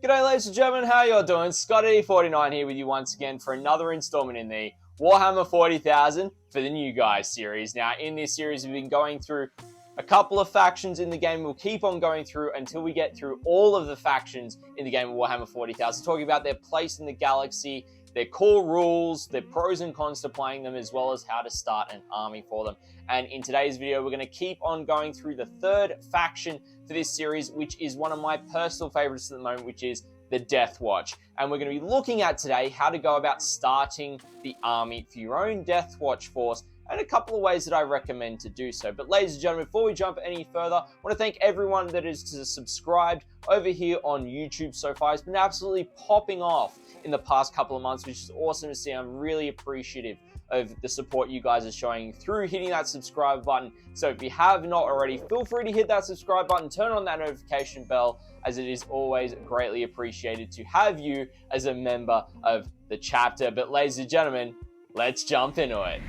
G'day ladies and gentlemen, how y'all doing? Scott8049 here with you once again for another installment in the Warhammer 40,000 for the New Guys series. Now in this series we've been going through a couple of factions in the game. We'll keep on going through until we get through all of the factions in the game of Warhammer 40,000, talking about their place in the galaxy, their core rules, their pros and cons to playing them, as well as how to start an army for them. And in today's video, we're going to keep on going through the third faction for this series, which is one of my personal favorites at the moment, which is the Deathwatch. And we're going to be looking at today how to go about starting the army for your own Deathwatch force, and a couple of ways that I recommend to do so. But ladies and gentlemen, before we jump any further, I want to thank everyone that is subscribed over here on YouTube so far. It's been absolutely popping off in the past couple of months, which is awesome to see. I'm really appreciative of the support you guys are showing through hitting that subscribe button. So if you have not already, feel free to hit that subscribe button, turn on that notification bell, as it is always greatly appreciated to have you as a member of the chapter. But ladies and gentlemen, let's jump into it.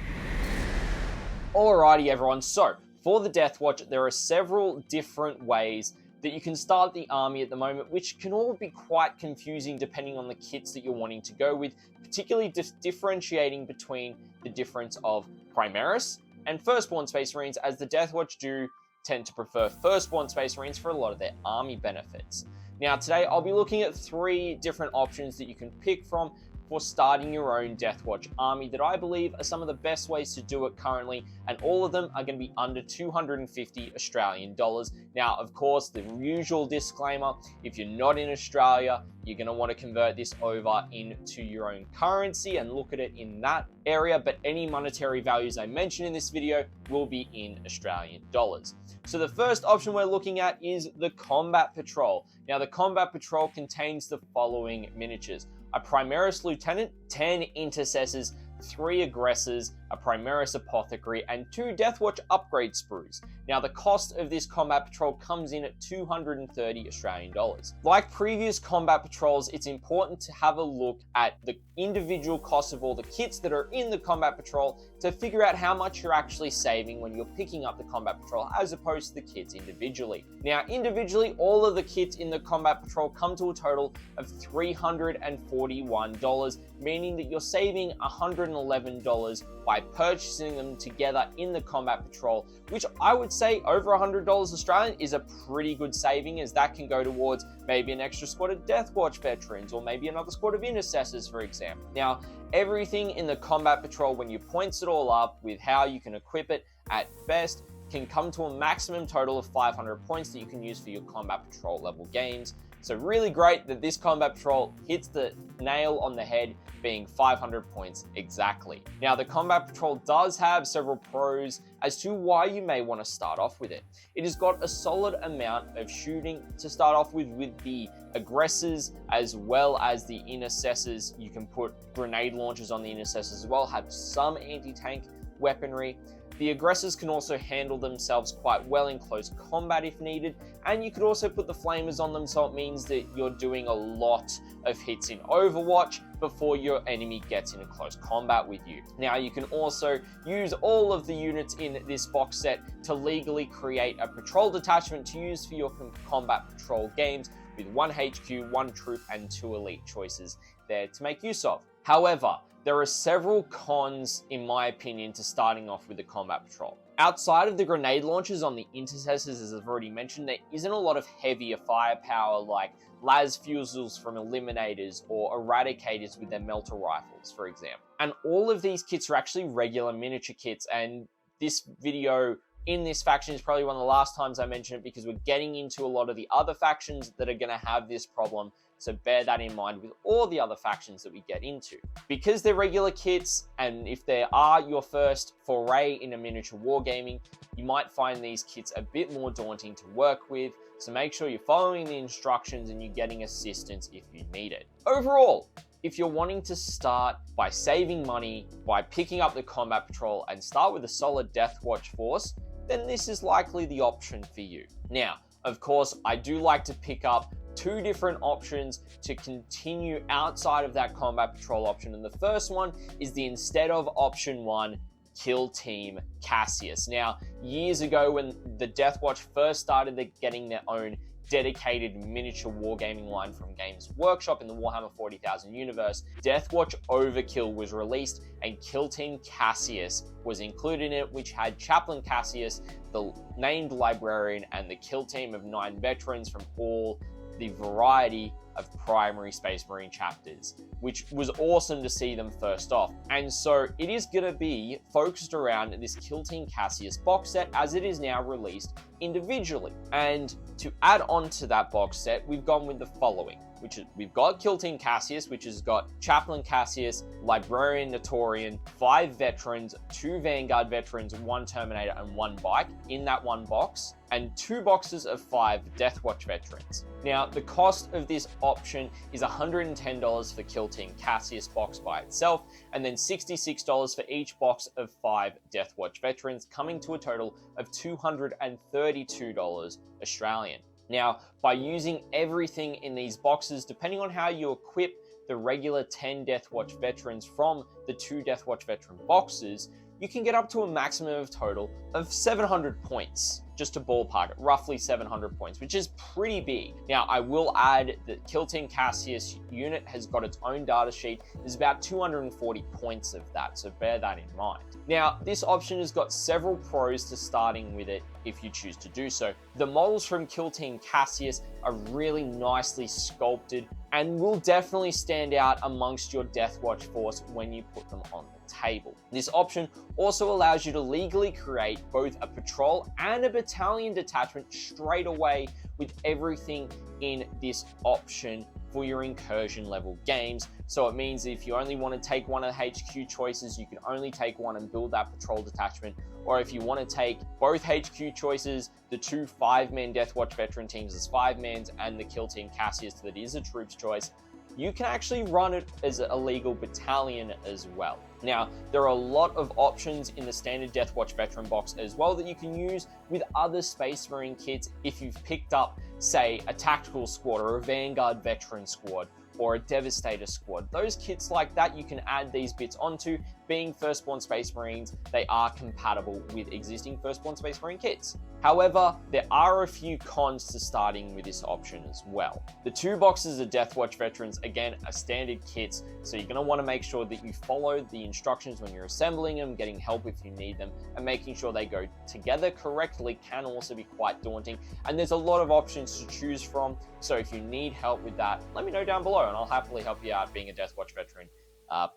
Alrighty everyone, so for the Deathwatch, there are several different ways that you can start the army at the moment, which can all be quite confusing depending on the kits that you're wanting to go with, particularly differentiating between the difference of Primaris and Firstborn Space Marines, as the Deathwatch do tend to prefer Firstborn Space Marines for a lot of their army benefits. Now today I'll be looking at three different options that you can pick from for starting your own Deathwatch army that I believe are some of the best ways to do it currently, and all of them are going to be under 250 Australian dollars. Now, of course, the usual disclaimer, if you're not in Australia, you're going to want to convert this over into your own currency and look at it in that area, but any monetary values I mention in this video will be in Australian dollars. So the first option we're looking at is the Combat Patrol. Now, the Combat Patrol contains the following miniatures: a Primaris Lieutenant, 10 Intercessors, 3 Aggressors, a Primaris Apothecary, and 2 Deathwatch upgrade sprues. Now, the cost of this Combat Patrol comes in at 230 Australian dollars. Like previous Combat Patrols, it's important to have a look at the individual costs of all the kits that are in the Combat Patrol to figure out how much you're actually saving when you're picking up the Combat Patrol, as opposed to the kits individually. Now, individually, all of the kits in the Combat Patrol come to a total of $341, meaning that you're saving $111 by purchasing them together in the Combat Patrol, which I would say over $100 Australian is a pretty good saving, as that can go towards maybe an extra squad of Deathwatch veterans or maybe another squad of Intercessors, for example. Now, everything in the Combat Patrol, when you points it all up with how you can equip it at best, can come to a maximum total of 500 points that you can use for your Combat Patrol level games. So really great that this Combat Patrol hits the nail on the head, being 500 points exactly. Now, the Combat Patrol does have several pros as to why you may want to start off with it. It has got a solid amount of shooting to start off with the Aggressors as well as the Intercessors. You can put grenade launchers on the Intercessors as well, have some anti-tank weaponry. The Aggressors can also handle themselves quite well in close combat if needed, and you could also put the Flamers on them, so it means that you're doing a lot of hits in Overwatch before your enemy gets into close combat with you. Now, you can also use all of the units in this box set to legally create a patrol detachment to use for your Combat Patrol games, with 1 HQ, 1 troop, and 2 elite choices there to make use of. However, there are several cons, in my opinion, to starting off with the Combat Patrol. Outside of the grenade launchers on the Intercessors, as I've already mentioned, there isn't a lot of heavier firepower like las fusils from Eliminators or Eradicators with their melter rifles, for example. And all of these kits are actually regular miniature kits, and this video in this faction is probably one of the last times I mention it, because we're getting into a lot of the other factions that are going to have this problem. So bear that in mind with all the other factions that we get into. Because they're regular kits, and if they are your first foray into miniature wargaming, you might find these kits a bit more daunting to work with. So make sure you're following the instructions and you're getting assistance if you need it. Overall, if you're wanting to start by saving money, by picking up the Combat Patrol and start with a solid Deathwatch force, then this is likely the option for you. Now, of course, I do like to pick up 2 different options to continue outside of that Combat Patrol option. And the first one is the instead of option 1, Kill Team Cassius. Now, years ago when the Deathwatch first started getting their own dedicated miniature wargaming line from Games Workshop in the Warhammer 40,000 universe, Deathwatch Overkill was released, and Kill Team Cassius was included in it, which had Chaplain Cassius, the named librarian, and the kill team of 9 veterans from all the variety of primary Space Marine chapters, which was awesome to see them first off. And so it is going to be focused around this Kill Team Cassius box set as it is now released individually. And to add on to that box set, we've gone with the following, which is we've got Kill Team Cassius, which has got Chaplain Cassius, Librarian Notorian, 5 veterans, 2 Vanguard veterans, 1 Terminator, and 1 bike in that one box, and 2 boxes of 5 Deathwatch veterans. Now, the cost of this option is $110 for Kill Team Cassius box by itself, and then $66 for each box of 5 Deathwatch veterans, coming to a total of $232 Australian. Now, by using everything in these boxes, depending on how you equip the regular 10 Deathwatch veterans from the 2 Deathwatch veteran boxes, you can get up to a maximum of total of 700 points, just to ballpark it, roughly 700 points, which is pretty big. Now, I will add that Kill Team Cassius unit has got its own data sheet. There's about 240 points of that, so bear that in mind. Now, this option has got several pros to starting with it if you choose to do so. The models from Kill Team Cassius are really nicely sculpted and will definitely stand out amongst your Deathwatch force when you put them on the table. This option also allows you to legally create both a patrol and a battalion detachment straight away with everything in this option for your incursion level games. So it means if you only want to take one of the HQ choices, you can only take one and build that patrol detachment. Or if you want to take both HQ choices, the 2 5-man Deathwatch veteran teams as 5-mans and the Kill Team Cassius that is a troops choice, you can actually run it as a legal battalion as well. Now, there are a lot of options in the standard Deathwatch veteran box as well that you can use with other Space Marine kits if you've picked up, say, a tactical squad or a Vanguard veteran squad or a Devastator squad. Those kits like that, you can add these bits onto. Being Firstborn Space Marines, they are compatible with existing Firstborn Space Marine kits. However, there are a few cons to starting with this option as well. The 2 boxes of Deathwatch veterans, again, are standard kits, so you're going to want to make sure that you follow the instructions when you're assembling them, getting help if you need them, and making sure they go together correctly can also be quite daunting. And there's a lot of options to choose from, so if you need help with that, let me know down below and I'll happily help you out being a Deathwatch veteran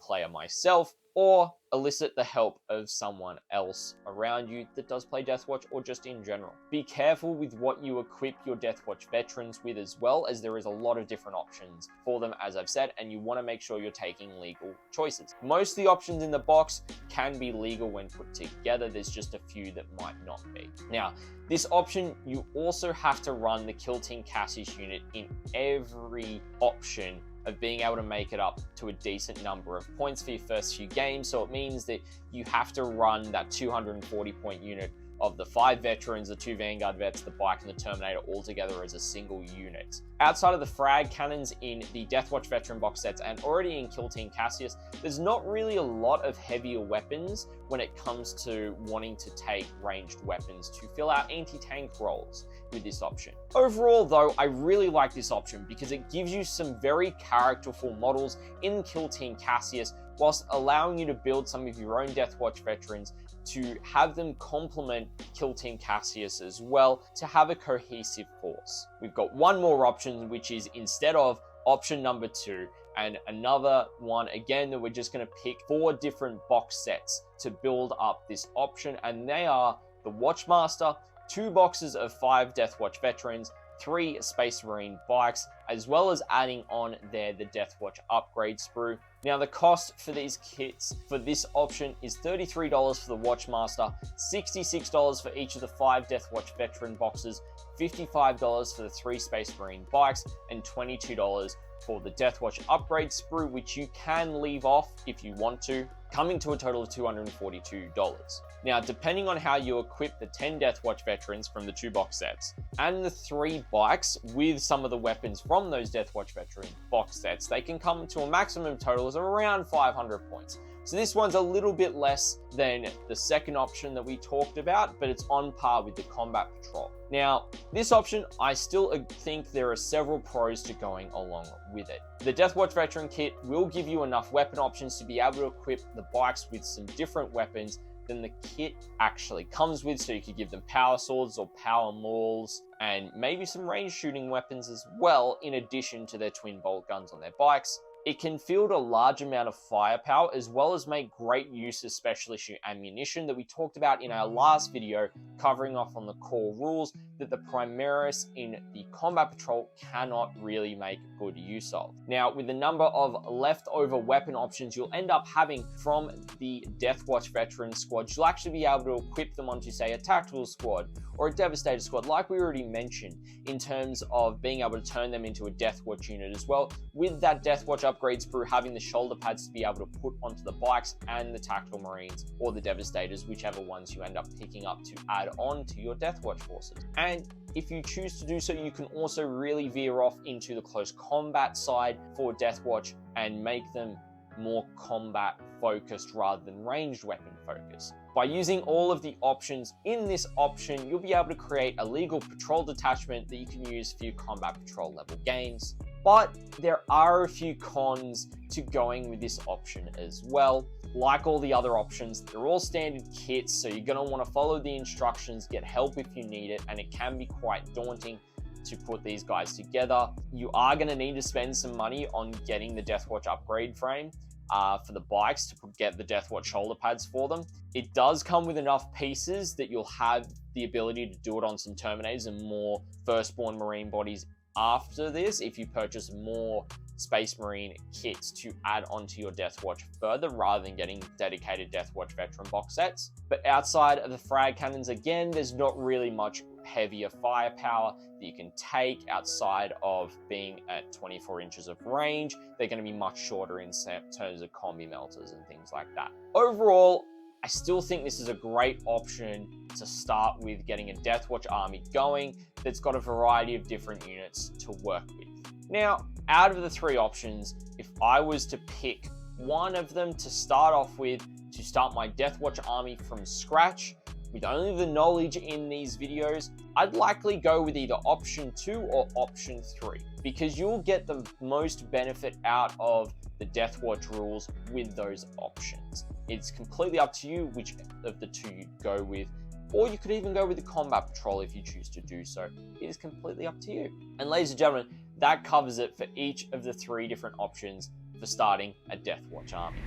player myself, or elicit the help of someone else around you that does play Deathwatch or just in general. Be careful with what you equip your Deathwatch veterans with as well, as there is a lot of different options for them, as I've said, and you want to make sure you're taking legal choices. Most of the options in the box can be legal when put together. There's just a few that might not be. Now, this option, you also have to run the Kill Team Cassius unit in every option of being able to make it up to a decent number of points for your first few games. So it means that you have to run that 240 point unit of the 5 veterans, the 2 Vanguard vets, the bike, and the Terminator all together as a single unit. Outside of the frag cannons in the Deathwatch veteran box sets and already in Kill Team Cassius, there's not really a lot of heavier weapons when it comes to wanting to take ranged weapons to fill out anti-tank roles with this option. Overall though, I really like this option because it gives you some very characterful models in Kill Team Cassius, whilst allowing you to build some of your own Deathwatch veterans to have them complement Kill Team Cassius as well, to have a cohesive force. We've got one more option, which is instead of option number 2, and another one again that we're just going to pick 4 different box sets to build up this option, and they are the Watchmaster, 2 boxes of 5 Deathwatch veterans, 3 Space Marine bikes, as well as adding on there the Deathwatch upgrade sprue. Now, the cost for these kits for this option is $33 for the Watchmaster, $66 for each of the 5 Deathwatch veteran boxes, $55 for the 3 Space Marine bikes, and $22 for the Deathwatch upgrade sprue, which you can leave off if you want to, coming to a total of $242. Now, depending on how you equip the 10 Deathwatch veterans from the 2 box sets and the 3 bikes with some of the weapons from those Deathwatch veteran box sets, they can come to a maximum total of around 500 points, So this one's a little bit less than the second option that we talked about, but it's on par with the combat patrol. Now, this option, I still think there are several pros to going along with it. The Deathwatch Veteran Kit will give you enough weapon options to be able to equip the bikes with some different weapons than the kit actually comes with, so you could give them power swords or power mauls and maybe some range shooting weapons as well, in addition to their twin bolt guns on their bikes. It can field a large amount of firepower as well as make great use of special issue ammunition that we talked about in our last video, covering off on the core rules that the Primaris in the Combat Patrol cannot really make good use of. Now, with the number of leftover weapon options you'll end up having from the Deathwatch Veteran Squad, you'll actually be able to equip them onto, say, a Tactical Squad or a Devastator Squad, like we already mentioned, in terms of being able to turn them into a Deathwatch unit as well, with that Deathwatch upgrades through having the shoulder pads to be able to put onto the bikes and the Tactical Marines or the Devastators, whichever ones you end up picking up to add on to your Deathwatch forces. And if you choose to do so, you can also really veer off into the close combat side for Deathwatch and make them more combat focused rather than ranged weapon focused. By using all of the options in this option, you'll be able to create a legal patrol detachment that you can use for your combat patrol level games. But there are a few cons to going with this option as well. Like all the other options, they're all standard kits, so you're going to want to follow the instructions, get help if you need it, and it can be quite daunting to put these guys together. You are going to need to spend some money on getting the Deathwatch upgrade frame for the bikes to get the Deathwatch shoulder pads for them. It does come with enough pieces that you'll have the ability to do it on some Terminators and more Firstborn Marine bodies after this, if you purchase more Space Marine kits to add onto your Deathwatch further, rather than getting dedicated Deathwatch veteran box sets. But outside of the frag cannons, again, there's not really much heavier firepower that you can take outside of being at 24 inches of range. They're going to be much shorter in terms of combi melters and things like that. Overall, I still think this is a great option to start with getting a Deathwatch army going that's got a variety of different units to work with. Now, out of the three options, if I was to pick one of them to start off with, to start my Deathwatch army from scratch, with only the knowledge in these videos, I'd likely go with either option 2 or option 3, because you'll get the most benefit out of the Deathwatch rules with those options. It's completely up to you which of the two you go with, or you could even go with the Combat Patrol if you choose to do so. It is completely up to you. And ladies and gentlemen, that covers it for each of the three different options for starting a Deathwatch army.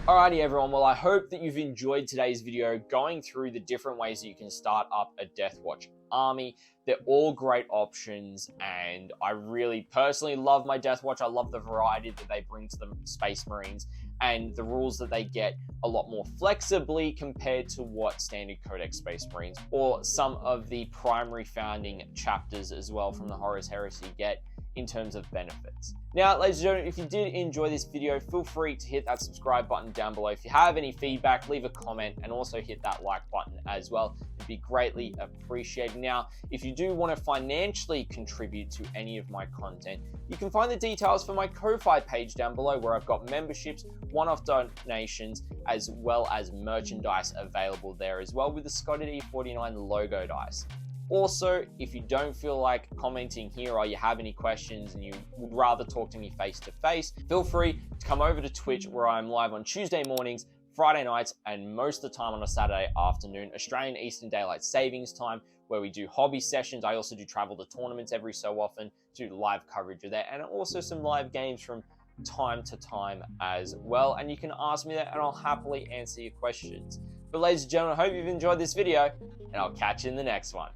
Alrighty everyone, well I hope that you've enjoyed today's video going through the different ways that you can start up a Deathwatch army. They're all great options, and I really personally love my Deathwatch. I love the variety that they bring to the Space Marines and the rules that they get a lot more flexibly compared to what standard Codex Space Marines or some of the primary founding chapters as well from the Horus Heresy get in terms of benefits. Now, ladies and gentlemen, if you did enjoy this video, feel free to hit that subscribe button down below. If you have any feedback, leave a comment and also hit that like button as well. It'd be greatly appreciated. Now, if you do want to financially contribute to any of my content, you can find the details for my Ko-Fi page down below, where I've got memberships, one-off donations, as well as merchandise available there as well, with the Scotty D49 logo dice. Also, if you don't feel like commenting here or you have any questions and you would rather talk to me face to face, feel free to come over to Twitch, where I'm live on Tuesday mornings, Friday nights, and most of the time on a Saturday afternoon, Australian Eastern Daylight Savings Time, where we do hobby sessions. I also do travel to tournaments every so often, do live coverage of that, and also some live games from time to time as well. And you can ask me that and I'll happily answer your questions. But ladies and gentlemen, I hope you've enjoyed this video, and I'll catch you in the next one.